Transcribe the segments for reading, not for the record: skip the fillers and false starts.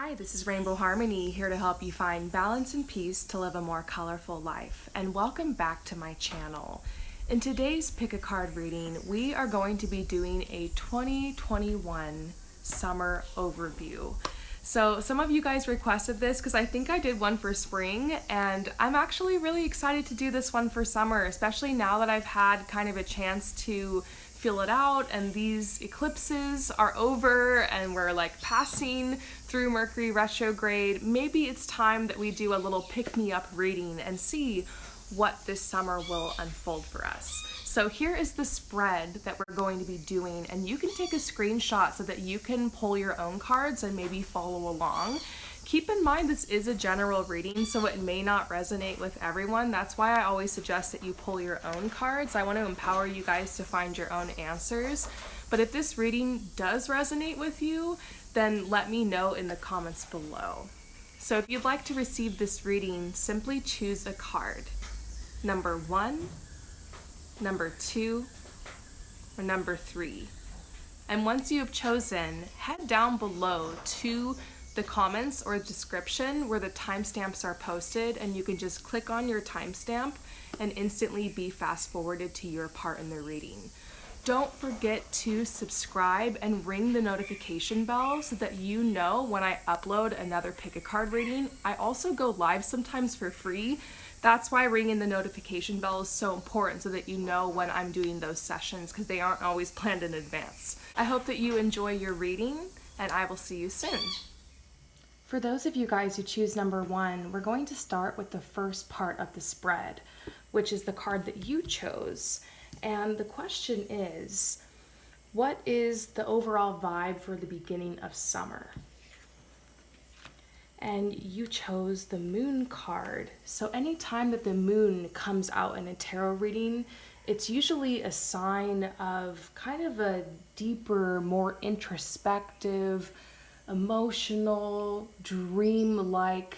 Hi, this is Rainbow Harmony, here to help you find balance and peace to live a more colorful life. And welcome back to my channel. In today's Pick a Card reading, we are going to be doing a 2021 summer overview. So some of you guys requested this because I think I did one for spring, and I'm actually really excited to do this one for summer, especially now that I've had kind of a chance to feel it out and these eclipses are over and we're like passing through Mercury retrograde. Maybe it's time that we do a little pick-me-up reading and see what this summer will unfold for us. So here is the spread that we're going to be doing, and you can take a screenshot so that you can pull your own cards and maybe follow along. Keep in mind this is a general reading, so it may not resonate with everyone. That's why I always suggest that you pull your own cards. I want to empower you guys to find your own answers. But if this reading does resonate with you, then let me know in the comments below. So if you'd like to receive this reading, simply choose a card. Number 1, number 2, or number 3. And once you have chosen, head down below to the comments or description where the timestamps are posted, and you can just click on your timestamp and instantly be fast forwarded to your part in the reading. Don't forget to subscribe and ring the notification bell so that you know when I upload another Pick a Card reading. I also go live sometimes for free. That's why ringing the notification bell is so important, so that you know when I'm doing those sessions, because they aren't always planned in advance. I hope that you enjoy your reading, and I will see you soon. For those of you guys who choose number 1, we're going to start with the first part of the spread, which is the card that you chose. And the question is, what is the overall vibe for the beginning of summer? And you chose the moon card. So anytime that the moon comes out in a tarot reading, it's usually a sign of kind of a deeper, more introspective, emotional, dream-like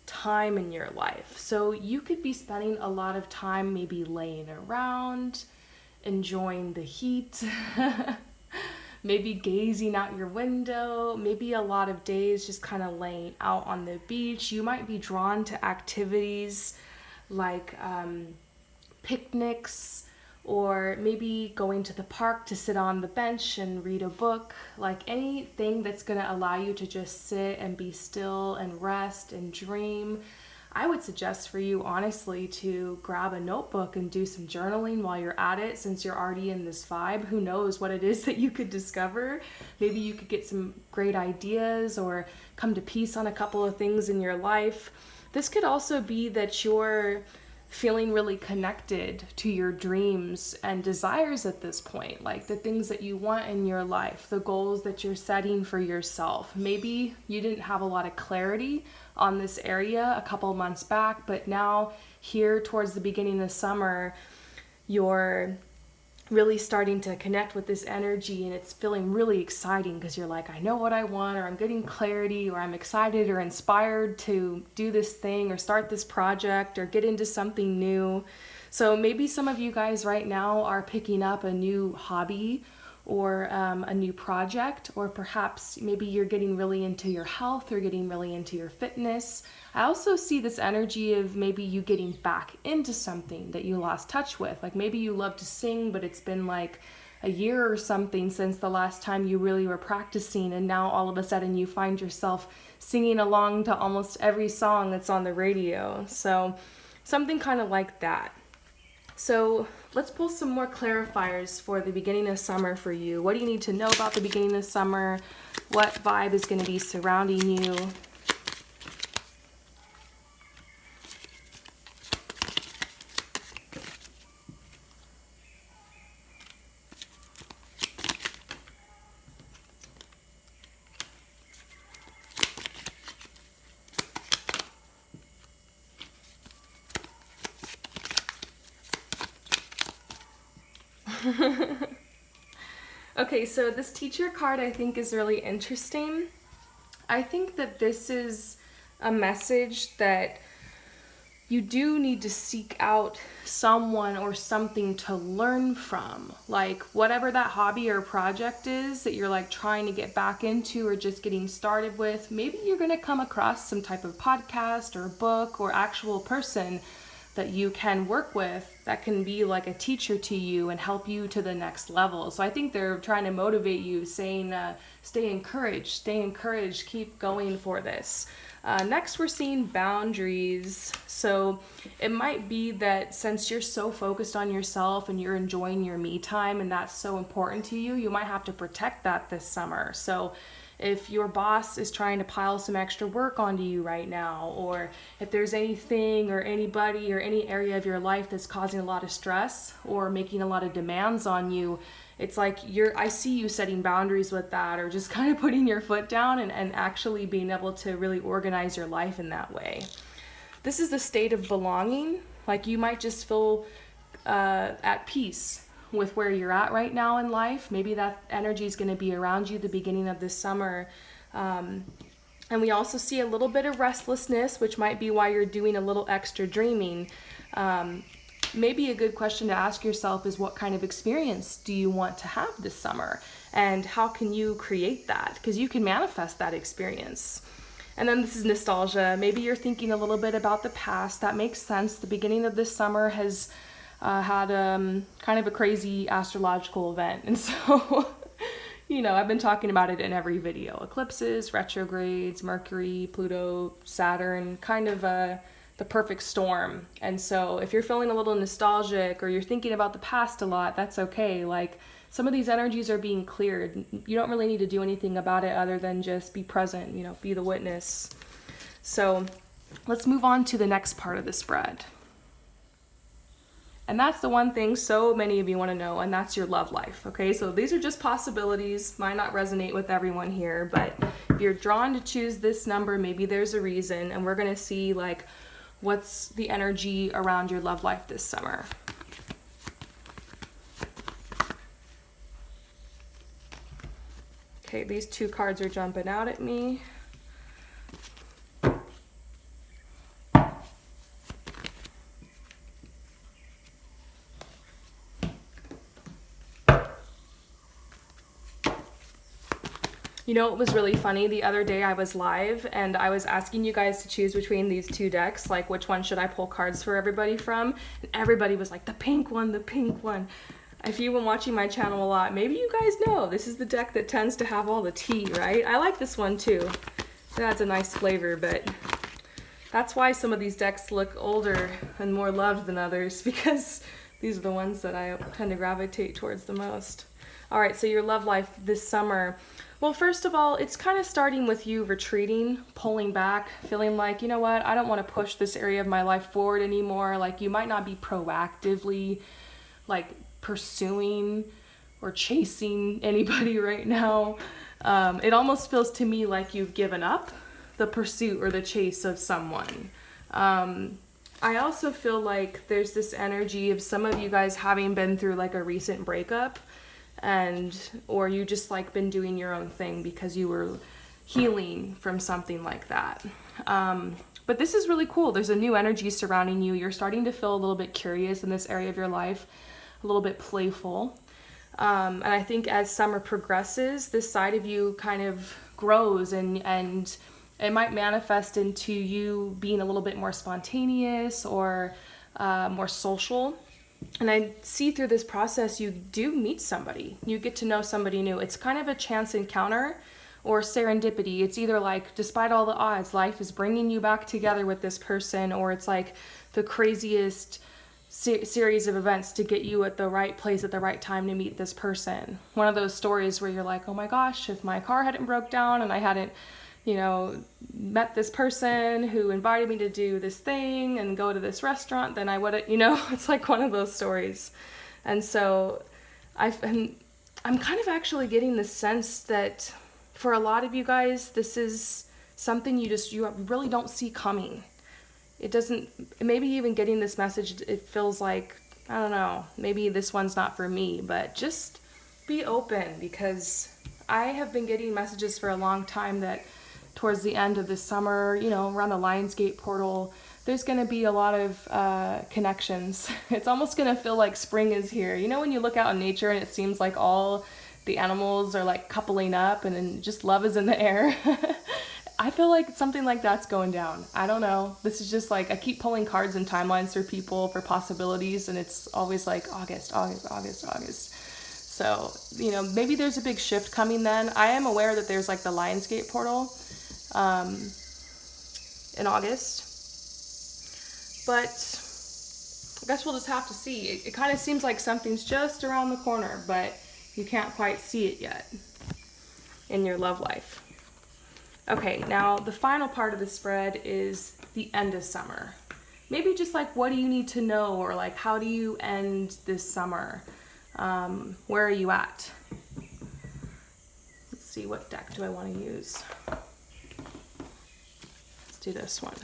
time in your life. So you could be spending a lot of time maybe laying around, enjoying the heat, maybe gazing out your window, maybe a lot of days just kind of laying out on the beach. You might be drawn to activities like picnics, or maybe going to the park to sit on the bench and read a book, like anything that's going to allow you to just sit and be still and rest and dream. I would suggest for you, honestly, to grab a notebook and do some journaling while you're at it, since you're already in this vibe. Who knows what it is that you could discover? Maybe you could get some great ideas or come to peace on a couple of things in your life. This could also be that you're feeling really connected to your dreams and desires at this point, like the things that you want in your life, the goals that you're setting for yourself. Maybe you didn't have a lot of clarity on this area a couple months back, but now here towards the beginning of summer, you're really starting to connect with this energy, and it's feeling really exciting because you're like, I know what I want, or I'm getting clarity, or I'm excited or inspired to do this thing or start this project or get into something new. So maybe some of you guys right now are picking up a new hobby or a new project, or perhaps maybe you're getting really into your health or getting really into your fitness. I also see this energy of maybe you getting back into something that you lost touch with. Like maybe you love to sing, but it's been like a year or something since the last time you really were practicing, and now all of a sudden you find yourself singing along to almost every song that's on the radio. So something kind of like that. So let's pull some more clarifiers for the beginning of summer for you. What do you need to know about the beginning of summer? What vibe is going to be surrounding you? Okay, so this teacher card I think is really interesting. I think that this is a message that you do need to seek out someone or something to learn from. Like whatever that hobby or project is that you're like trying to get back into or just getting started with, maybe you're going to come across some type of podcast or book or actual person that you can work with that can be like a teacher to you and help you to the next level. So I think they're trying to motivate you, saying stay encouraged, keep going for this. Next, we're seeing boundaries. So it might be that since you're so focused on yourself and you're enjoying your me time and that's so important to you, you might have to protect that this summer. So if your boss is trying to pile some extra work onto you right now, or if there's anything or anybody or any area of your life that's causing a lot of stress or making a lot of demands on you, it's like I see you setting boundaries with that, or just kind of putting your foot down and actually being able to really organize your life in that way. This is the state of belonging. Like you might just feel at peace with where you're at right now in life. Maybe that energy is going to be around you the beginning of this summer. And we also see a little bit of restlessness, which might be why you're doing a little extra dreaming. Maybe a good question to ask yourself is, what kind of experience do you want to have this summer? And how can you create that? Because you can manifest that experience. And then this is nostalgia. Maybe you're thinking a little bit about the past. That makes sense. The beginning of this summer has had kind of a crazy astrological event. And so, I've been talking about it in every video. Eclipses, retrogrades, Mercury, Pluto, Saturn, kind of the perfect storm. And so if you're feeling a little nostalgic or you're thinking about the past a lot, that's okay. Like some of these energies are being cleared. You don't really need to do anything about it other than just be present, be the witness. So let's move on to the next part of the spread. And that's the one thing so many of you want to know, and that's your love life. Okay, so these are just possibilities, might not resonate with everyone here, but if you're drawn to choose this number, maybe there's a reason, and we're going to see like what's the energy around your love life this summer. Okay, these two cards are jumping out at me. It was really funny. The other day I was live and I was asking you guys to choose between these two decks, like which one should I pull cards for everybody from? And everybody was like, the pink one. If you've been watching my channel a lot, maybe you guys know this is the deck that tends to have all the tea, right? I like this one too. It adds a nice flavor, but that's why some of these decks look older and more loved than others, because these are the ones that I tend to gravitate towards the most. All right, so your love life this summer. Well, first of all, it's kind of starting with you retreating, pulling back, feeling like, you know what, I don't want to push this area of my life forward anymore. Like you might not be proactively like pursuing or chasing anybody right now. It almost feels to me like you've given up the pursuit or the chase of someone. I also feel like there's this energy of some of you guys having been through like a recent breakup, or you just like been doing your own thing because you were healing from something like that. But this is really cool. There's a new energy surrounding you. You're starting to feel a little bit curious in this area of your life, a little bit playful. And I think as summer progresses, this side of you kind of grows and it might manifest into you being a little bit more spontaneous or more social. And I see through this process, you do meet somebody. You get to know somebody new. It's kind of a chance encounter or serendipity. It's either like, despite all the odds, life is bringing you back together with this person, or it's like the craziest series of events to get you at the right place at the right time to meet this person. One of those stories where you're like, oh my gosh, if my car hadn't broke down and I hadn't met this person who invited me to do this thing and go to this restaurant, then I would have, it's like one of those stories. And so I'm kind of actually getting the sense that for a lot of you guys, this is something you really don't see coming. It doesn't, maybe even getting this message, it feels like, I don't know, maybe this one's not for me, but just be open, because I have been getting messages for a long time that towards the end of this summer, around the Lionsgate portal, there's going to be a lot of connections. It's almost going to feel like spring is here. You know, when you look out in nature and it seems like all the animals are like coupling up and then just love is in the air. I feel like something like that's going down. I don't know. This is just like, I keep pulling cards and timelines for people for possibilities, and it's always like August. So, you know, maybe there's a big shift coming then. I am aware that there's like the Lionsgate portal in August. But I guess we'll just have to see. It kind of seems like something's just around the corner, but you can't quite see it yet in your love life. Okay, now the final part of the spread is the end of summer. Maybe just like, what do you need to know, or like, how do you end this summer? Where are you at? Let's see, what deck do I want to use? Let's do this one.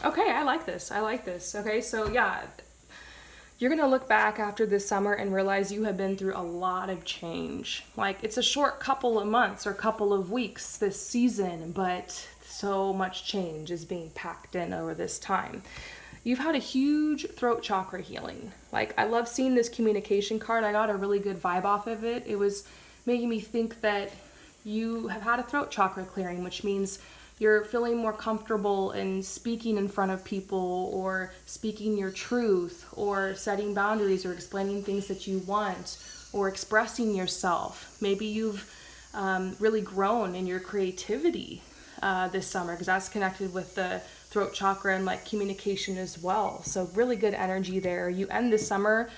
Okay, I like this. Okay, so yeah, you're gonna look back after this summer and realize you have been through a lot of change. Like, it's a short couple of months or couple of weeks this season, but so much change is being packed in over this time. You've had a huge throat chakra healing. Like, I love seeing this communication card. I got a really good vibe off of it. It was making me think that you have had a throat chakra clearing, which means you're feeling more comfortable in speaking in front of people, or speaking your truth, or setting boundaries, or explaining things that you want, or expressing yourself. Maybe you've really grown in your creativity this summer, because that's connected with the throat chakra and like communication as well. So really good energy there. You end this summer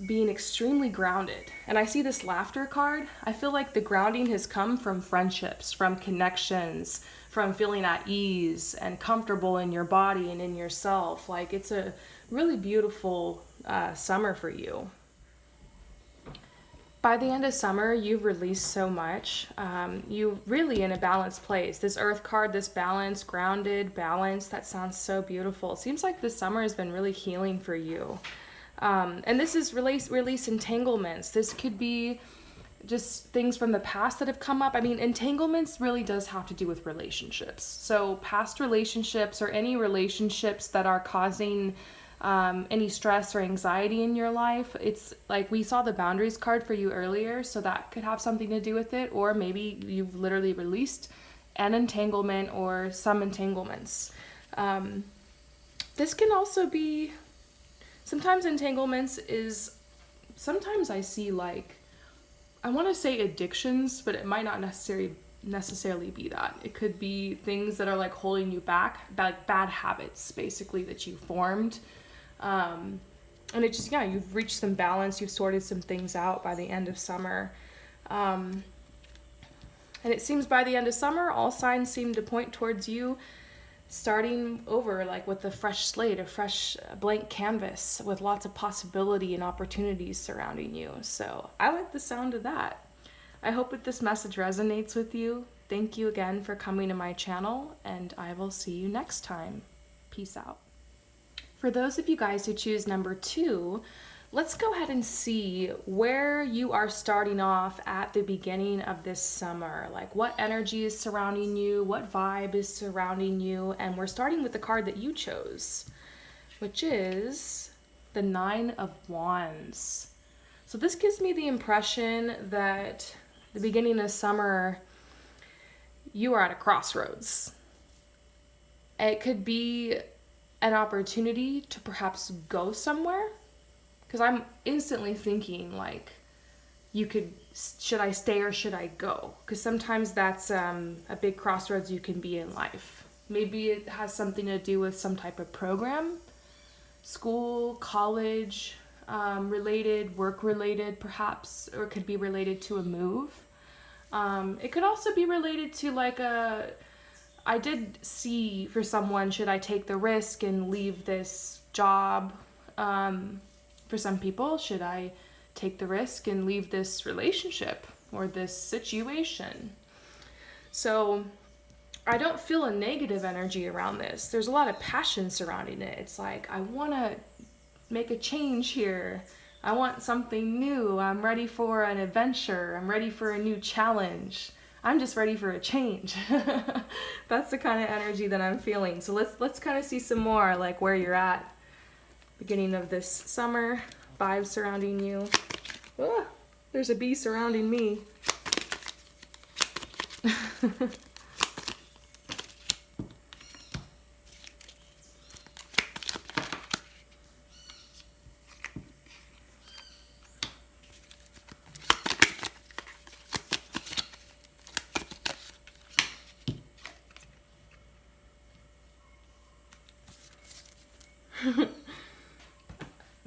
being extremely grounded. And I see this laughter card. I feel like the grounding has come from friendships, from connections, from feeling at ease and comfortable in your body and in yourself. Like, it's a really beautiful summer for you. By the end of summer, you've released so much. You're really in a balanced place. This earth card, this balance, grounded, balance, that sounds so beautiful. It seems like this summer has been really healing for you. And this is release entanglements. This could be just things from the past that have come up. I mean, entanglements really does have to do with relationships. So past relationships, or any relationships that are causing any stress or anxiety in your life. It's like, we saw the boundaries card for you earlier, so that could have something to do with it. Or maybe you've literally released an entanglement or some entanglements. This can also be, sometimes entanglements is, sometimes I see like, I want to say addictions, but it might not necessarily be that. It could be things that are like holding you back, like bad habits basically that you formed. And it just, yeah, you've reached some balance, you've sorted some things out by the end of summer. And it seems by the end of summer, all signs seem to point towards you starting over, like with a fresh slate, a fresh blank canvas with lots of possibility and opportunities surrounding you. So I like the sound of that. I hope that this message resonates with you. Thank you again for coming to my channel, and I will see you next time. Peace out. For those of you guys who choose number 2, let's go ahead and see where you are starting off at the beginning of this summer. Like, what energy is surrounding you, what vibe is surrounding you, and we're starting with the card that you chose, which is the 9 of Wands. So this gives me the impression that the beginning of summer, you are at a crossroads. It could be an opportunity to perhaps go somewhere. Because I'm instantly thinking, like, you could, should I stay or should I go? Because sometimes that's a big crossroads you can be in life. Maybe it has something to do with some type of program, school, college, related, work related perhaps, or it could be related to a move. It could also be related to like a I did see for someone, should I take the risk and leave this job? For some people, should I take the risk and leave this relationship or this situation? So I don't feel a negative energy around this. There's a lot of passion surrounding it. It's like, I want to make a change here. I want something new. I'm ready for an adventure. I'm ready for a new challenge. I'm just ready for a change. That's the kind of energy that I'm feeling. So let's kind of see some more, like where you're at. Beginning of this summer, vibes surrounding you. Oh, there's a bee surrounding me.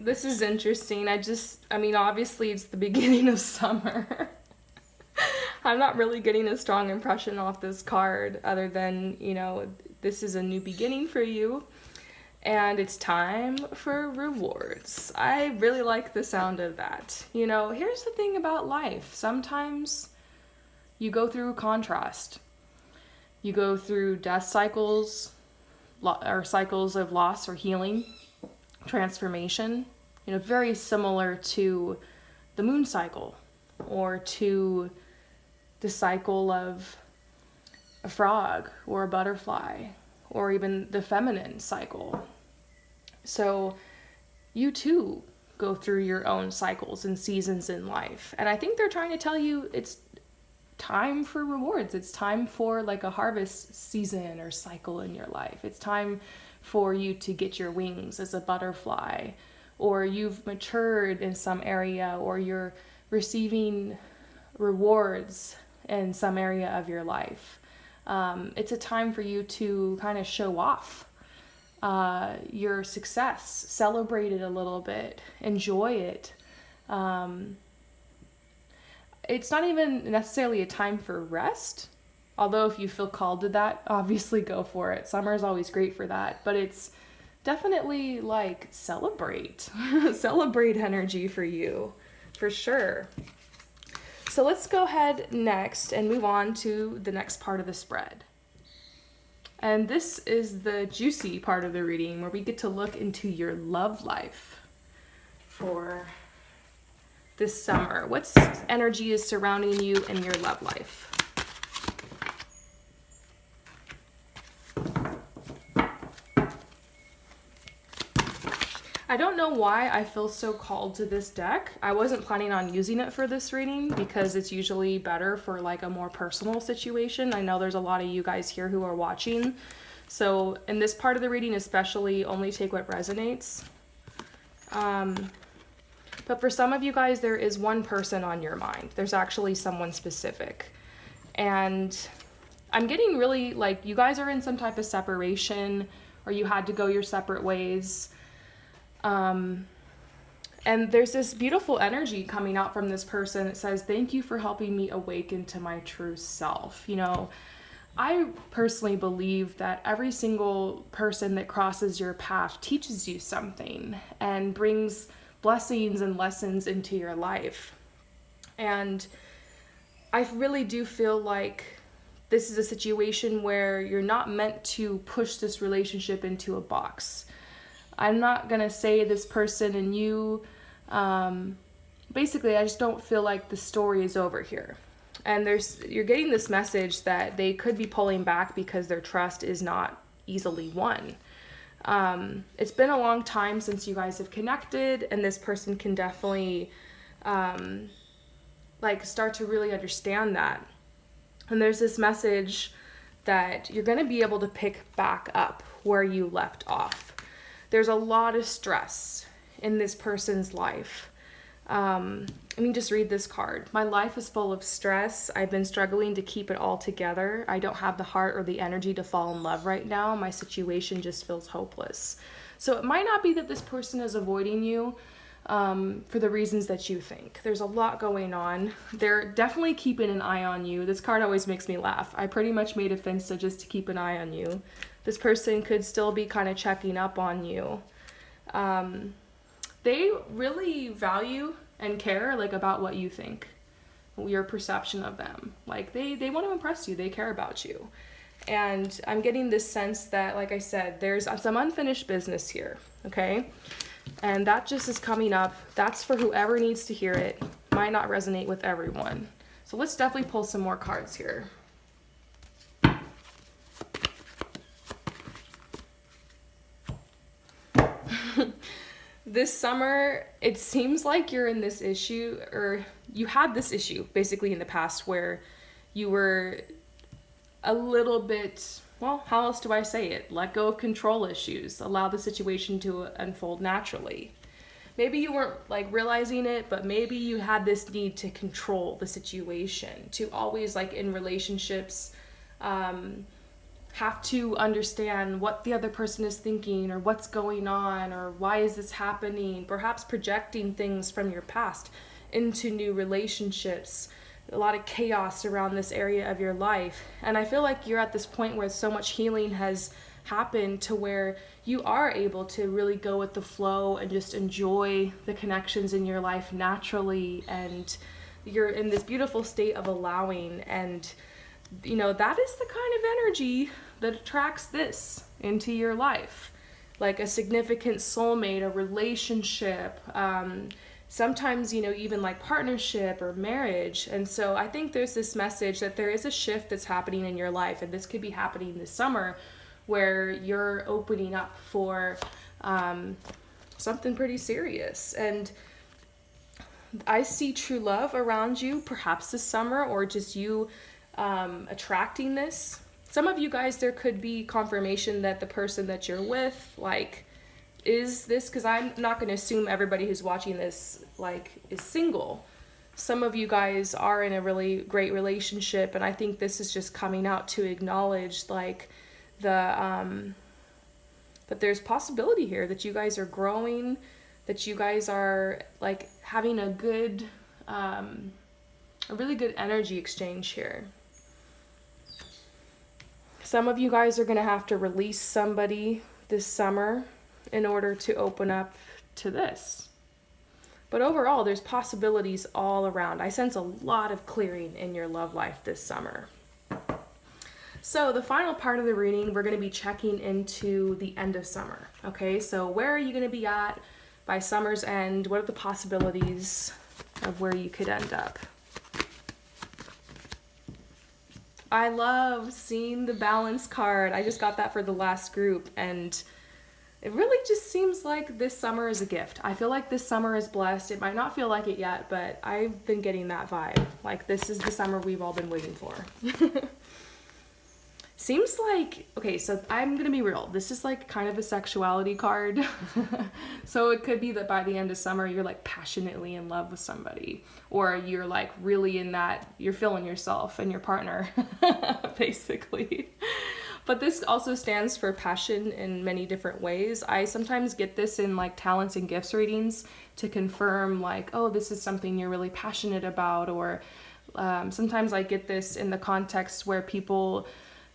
This is interesting. Obviously it's the beginning of summer. I'm not really getting a strong impression off this card other than, this is a new beginning for you and it's time for rewards. I really like the sound of that. Here's the thing about life. Sometimes you go through contrast. You go through death cycles or cycles of loss or healing, transformation, very similar to the moon cycle or to the cycle of a frog or a butterfly or even the feminine cycle. So you too go through your own cycles and seasons in life. And I think they're trying to tell you it's time for rewards. It's time for like a harvest season or cycle in your life. It's time for you to get your wings as a butterfly, or you've matured in some area, or you're receiving rewards in some area of your life. It's a time for you to kind of show off your success, celebrate it a little bit, enjoy it. It's not even necessarily a time for rest, although if you feel called to that, obviously go for it. Summer is always great for that, but it's definitely like celebrate energy for you, for sure. So let's go ahead next and move on to the next part of the spread. And this is the juicy part of the reading where we get to look into your love life for this summer. What energy is surrounding you in your love life? I don't know why I feel so called to this deck. I wasn't planning on using it for this reading because it's usually better for like a more personal situation. I know there's a lot of you guys here who are watching. So in this part of the reading especially, only take what resonates. But for some of you guys, there is one person on your mind. There's actually someone specific. And I'm getting really like you guys are in some type of separation or you had to go your separate ways. And there's this beautiful energy coming out from this person. It says, thank you for helping me awaken to my true self. I personally believe that every single person that crosses your path teaches you something and brings blessings and lessons into your life. And I really do feel like this is a situation where you're not meant to push this relationship into a box. I'm not going to say this person and you, basically I just don't feel like the story is over here. And you're getting this message that they could be pulling back because their trust is not easily won. It's been a long time since you guys have connected, and this person can definitely start to really understand that. And there's this message that you're going to be able to pick back up where you left off. There's a lot of stress in this person's life. Let me just read this card. My life is full of stress. I've been struggling to keep it all together. I don't have the heart or the energy to fall in love right now. My situation just feels hopeless. So it might not be that this person is avoiding you. for the reasons that you think. There's a lot going on. They're definitely keeping an eye on you. This card always makes me laugh. I pretty much made a finsta just to keep an eye on you. This person could still be kind of checking up on you. They really value and care like about what you think, your perception of them. Like they want to impress you. They care about you. And I'm getting this sense that, like I said, there's some unfinished business here, okay? And that just is coming up. That's for whoever needs to hear it. Might not resonate with everyone. So let's definitely pull some more cards here. This summer, it seems like you're in this issue, or you had this issue basically in the past where you were a little bit, well, how else do I say it? Let go of control issues. Allow the situation to unfold naturally. Maybe you weren't like realizing it, but maybe you had this need to control the situation, to always like in relationships, have to understand what the other person is thinking or what's going on or why is this happening, perhaps projecting things from your past into new relationships. A lot of chaos around this area of your life. And I feel like you're at this point where so much healing has happened to where you are able to really go with the flow and just enjoy the connections in your life naturally. And you're in this beautiful state of allowing. And, you know, that is the kind of energy that attracts this into your life. Like a significant soulmate, a relationship, sometimes, you know, even like partnership or marriage. And so I think there's this message that there is a shift that's happening in your life, and this could be happening this summer where you're opening up for something pretty serious. And I see true love around you, perhaps this summer, or just you attracting this. Some of you guys, there could be confirmation that the person that you're with, like, is this, because I'm not going to assume everybody who's watching this like is single. Some of you guys are in a really great relationship, and I think this is just coming out to acknowledge like the that there's possibility here, that you guys are growing, that you guys are like having a good a really good energy exchange here. Some of you guys are going to have to release somebody this summer in order to open up to this. But overall, there's possibilities all around. I sense a lot of clearing in your love life this summer. So the final part of the reading, we're going to be checking into the end of summer. Okay, so where are you going to be at by summer's end? What are the possibilities of where you could end up? I love seeing the balance card. I just got that for the last group, and it really just seems like this summer is a gift. I feel like this summer is blessed. It might not feel like it yet, but I've been getting that vibe. Like this is the summer we've all been waiting for. Seems like, okay, so I'm gonna be real. This is like kind of a sexuality card. So it could be that by the end of summer, you're like passionately in love with somebody, or you're like really in that, you're feeling yourself and your partner, basically. But this also stands for passion in many different ways. I sometimes get this in like talents and gifts readings to confirm like, oh, this is something you're really passionate about. Or sometimes I get this in the context where people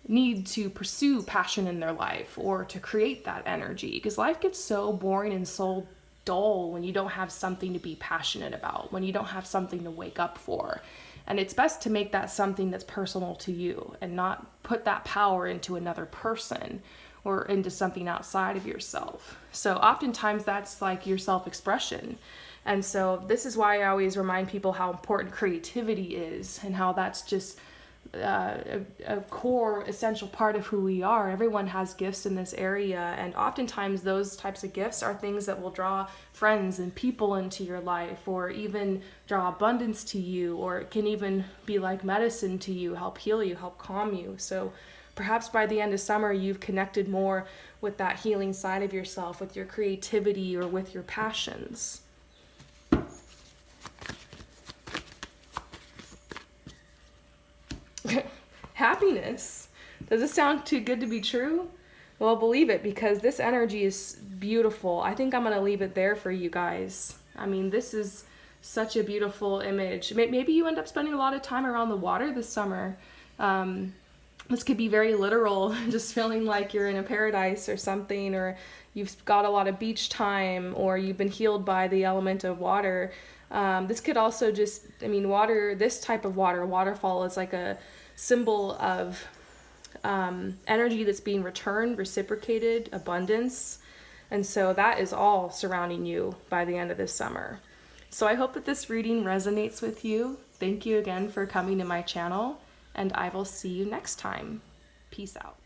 need to pursue passion in their life or to create that energy, because life gets so boring and so dull when you don't have something to be passionate about, when you don't have something to wake up for. And it's best to make that something that's personal to you and not put that power into another person or into something outside of yourself. So oftentimes that's like your self-expression. And so this is why I always remind people how important creativity is, and how that's just a core essential part of who we are. Everyone has gifts in this area, and oftentimes those types of gifts are things that will draw friends and people into your life, or even draw abundance to you, or it can even be like medicine to you, help heal you, help calm you. So perhaps by the end of summer you've connected more with that healing side of yourself, with your creativity or with your passions. Happiness. Does this sound too good to be true? Well, believe it, because this energy is beautiful. I think I'm going to leave it there for you guys. I mean, this is such a beautiful image. Maybe you end up spending a lot of time around the water this summer. This could be very literal, just feeling like you're in a paradise or something, or you've got a lot of beach time, or you've been healed by the element of water. This could also just, I mean, water, this type of water, waterfall, is like a symbol of energy that's being returned, reciprocated, abundance. And so that is all surrounding you by the end of this summer. So I hope that this reading resonates with you. Thank you again for coming to my channel, and I will see you next time. Peace out.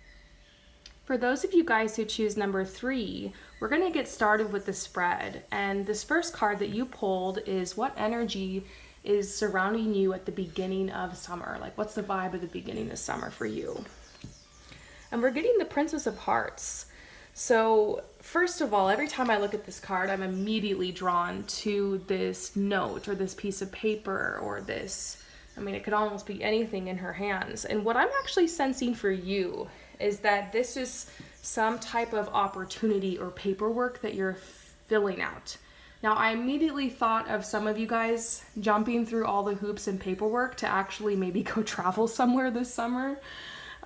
For those of you guys who choose number 3, we're going to get started with the spread. And this first card that you pulled is what energy is surrounding you at the beginning of summer. Like, what's the vibe of the beginning of summer for you? And we're getting the Princess of Hearts. So first of all, every time I look at this card, I'm immediately drawn to this note or this piece of paper or this, I mean, it could almost be anything in her hands. And what I'm actually sensing for you is that this is some type of opportunity or paperwork that you're filling out. Now, I immediately thought of some of you guys jumping through all the hoops and paperwork to actually maybe go travel somewhere this summer.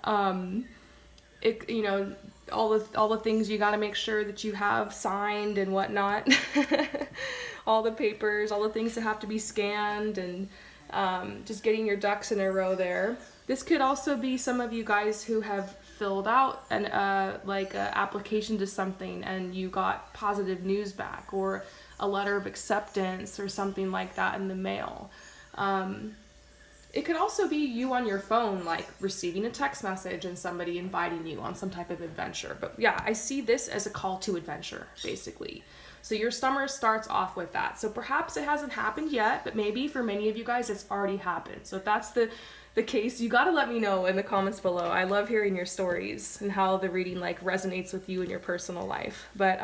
You know, all the things you got to make sure that you have signed and whatnot. All the papers, all the things that have to be scanned, and just getting your ducks in a row there. This could also be some of you guys who have filled out an application to something and you got positive news back, or a letter of acceptance or something like that in the mail. It could also be you on your phone, like receiving a text message and somebody inviting you on some type of adventure. But yeah, I see this as a call to adventure, basically. So your summer starts off with that. So perhaps it hasn't happened yet, but maybe for many of you guys, it's already happened. So if that's the case, you got to let me know in the comments below. I love hearing your stories and how the reading like resonates with you in your personal life. But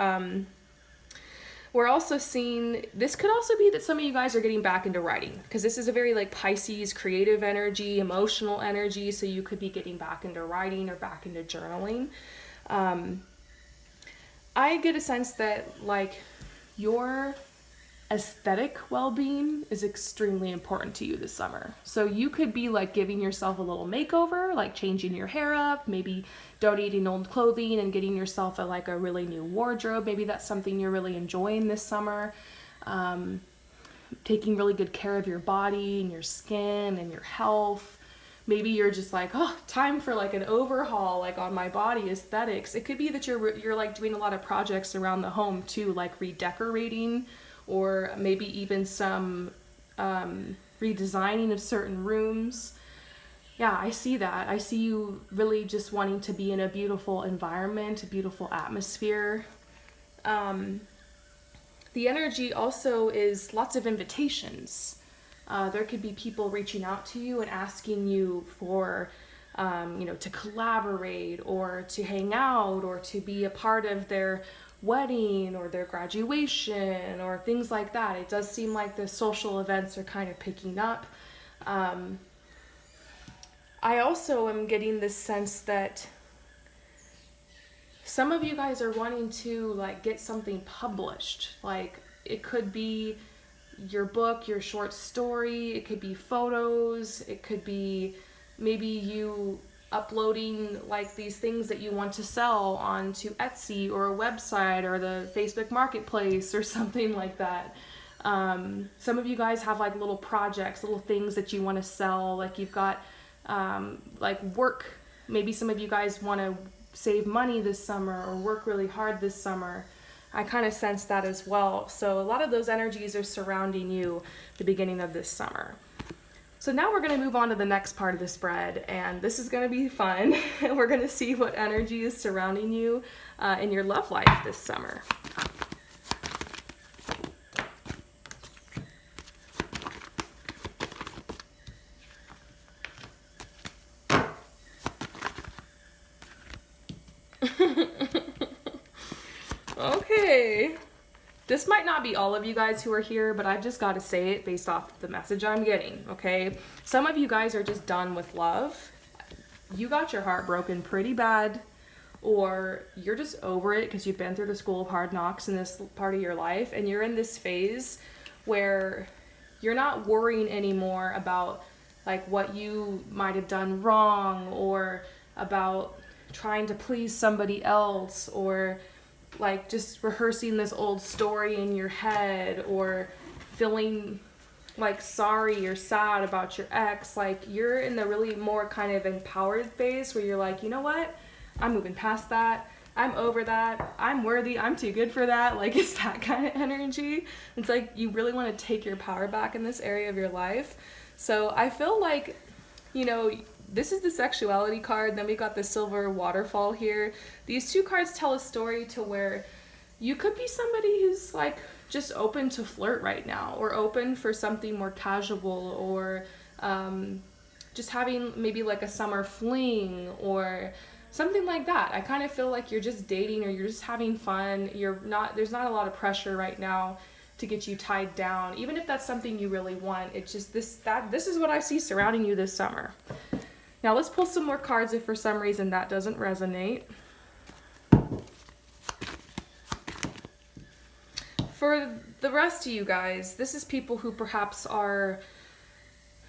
we're also seeing, this could also be that some of you guys are getting back into writing, because this is a very like Pisces creative energy, emotional energy. So you could be getting back into writing or back into journaling. I get a sense that like your aesthetic well-being is extremely important to you this summer. So you could be like giving yourself a little makeover, like changing your hair up, maybe donating old clothing and getting yourself a really new wardrobe. Maybe that's something you're really enjoying this summer. Taking really good care of your body and your skin and your health. Maybe you're just like, oh, time for like an overhaul, like on my body aesthetics. It could be that you're like doing a lot of projects around the home too, like redecorating, or maybe even some redesigning of certain rooms. Yeah, I see that. I see you really just wanting to be in a beautiful environment, a beautiful atmosphere. The energy also is lots of invitations. There could be people reaching out to you and asking you for, to collaborate or to hang out or to be a part of their wedding or their graduation or things like that. It does seem like the social events are kind of picking up. I also am getting this sense that some of you guys are wanting to like get something published. Like it could be your book, your short story, it could be photos, it could be maybe you uploading like these things that you want to sell onto Etsy or a website or the Facebook Marketplace or something like that. Some of you guys have like little projects, little things that you want to sell, like you've got like work. Maybe some of you guys want to save money this summer or work really hard this summer. I kind of sense that as well. So a lot of those energies are surrounding you at the beginning of this summer. So now we're going to move on to the next part of the spread, and this is going to be fun. We're going to see what energy is surrounding you in your love life this summer. Okay. This might not be all of you guys who are here, but I've just got to say it based off the message I'm getting, okay? Some of you guys are just done with love. You got your heart broken pretty bad, or you're just over it because you've been through the school of hard knocks in this part of your life, and you're in this phase where you're not worrying anymore about like what you might have done wrong, or about trying to please somebody else, or like just rehearsing this old story in your head, or feeling like sorry or sad about your ex. Like you're in the really more kind of empowered phase where you're like, you know what? I'm moving past that. I'm over that. I'm worthy. I'm too good for that. Like it's that kind of energy. It's like you really want to take your power back in this area of your life. So I feel like, you know, this is the sexuality card. Then we got the silver waterfall here. These two cards tell a story to where you could be somebody who's like just open to flirt right now, or open for something more casual, or just having maybe like a summer fling or something like that. I kind of feel like you're just dating, or you're just having fun. There's not a lot of pressure right now to get you tied down, even if that's something you really want. It's just this is what I see surrounding you this summer. Now let's pull some more cards if for some reason that doesn't resonate. For the rest of you guys, this is people who perhaps are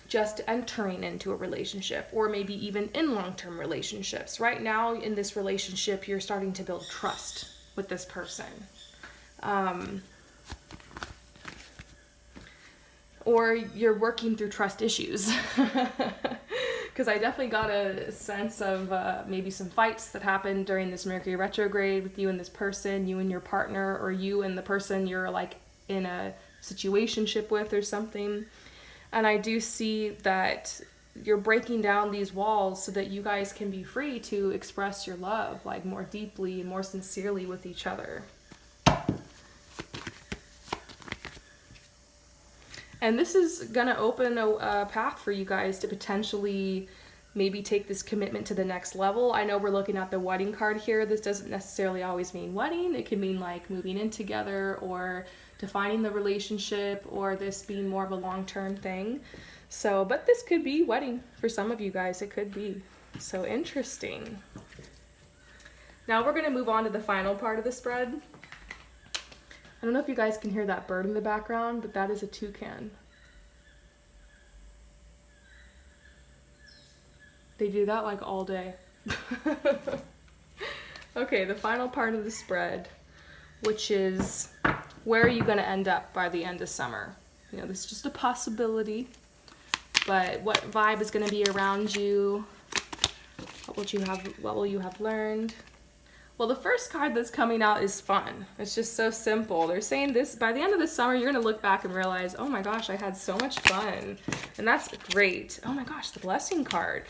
just entering into a relationship, or maybe even in long-term relationships. Right now in this relationship, you're starting to build trust with this person. Or you're working through trust issues. Because I definitely got a sense of maybe some fights that happened during this Mercury retrograde with you and this person, you and your partner, or you and the person you're like in a situationship with or something. And I do see that you're breaking down these walls so that you guys can be free to express your love like more deeply and more sincerely with each other. And this is gonna open a path for you guys to potentially maybe take this commitment to the next level. I know we're looking at the wedding card here. This doesn't necessarily always mean wedding. It can mean like moving in together, or defining the relationship, or this being more of a long-term thing. So, but this could be wedding for some of you guys. It could be. So interesting. Now we're gonna move on to the final part of the spread. I don't know if you guys can hear that bird in the background, but that is a toucan. They do that like all day. Okay, the final part of the spread, which is where are you going to end up by the end of summer? You know, this is just a possibility, but what vibe is going to be around you? What will you have learned? Well, the first card that's coming out is fun. It's just so simple. They're saying this, by the end of the summer, you're going to look back and realize, oh my gosh, I had so much fun. And that's great. Oh my gosh, the blessing card.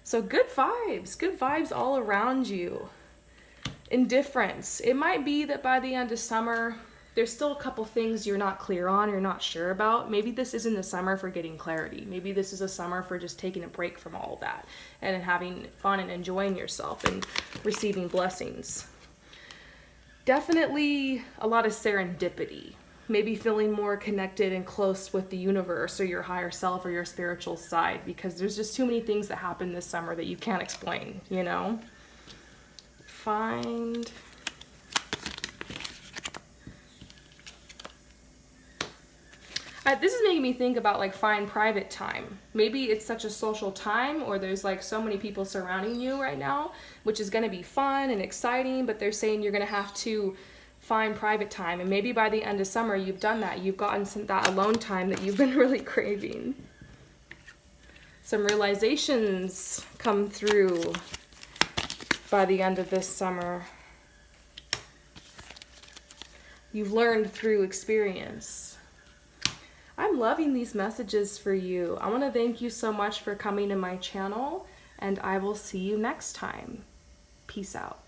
So good vibes all around you. Indifference. It might be that by the end of summer, there's still a couple things you're not clear on, you're not sure about. Maybe this isn't a summer for getting clarity. Maybe this is a summer for just taking a break from all of that and having fun and enjoying yourself and receiving blessings. Definitely a lot of serendipity. Maybe feeling more connected and close with the universe or your higher self or your spiritual side, because there's just too many things that happen this summer that you can't explain, you know? This is making me think about like find private time. Maybe it's such a social time, or there's like so many people surrounding you right now, which is going to be fun and exciting, but they're saying you're going to have to find private time. And maybe by the end of summer, you've done that. You've gotten that alone time that you've been really craving. Some realizations come through by the end of this summer. You've learned through experience. I'm loving these messages for you. I want to thank you so much for coming to my channel, and I will see you next time. Peace out.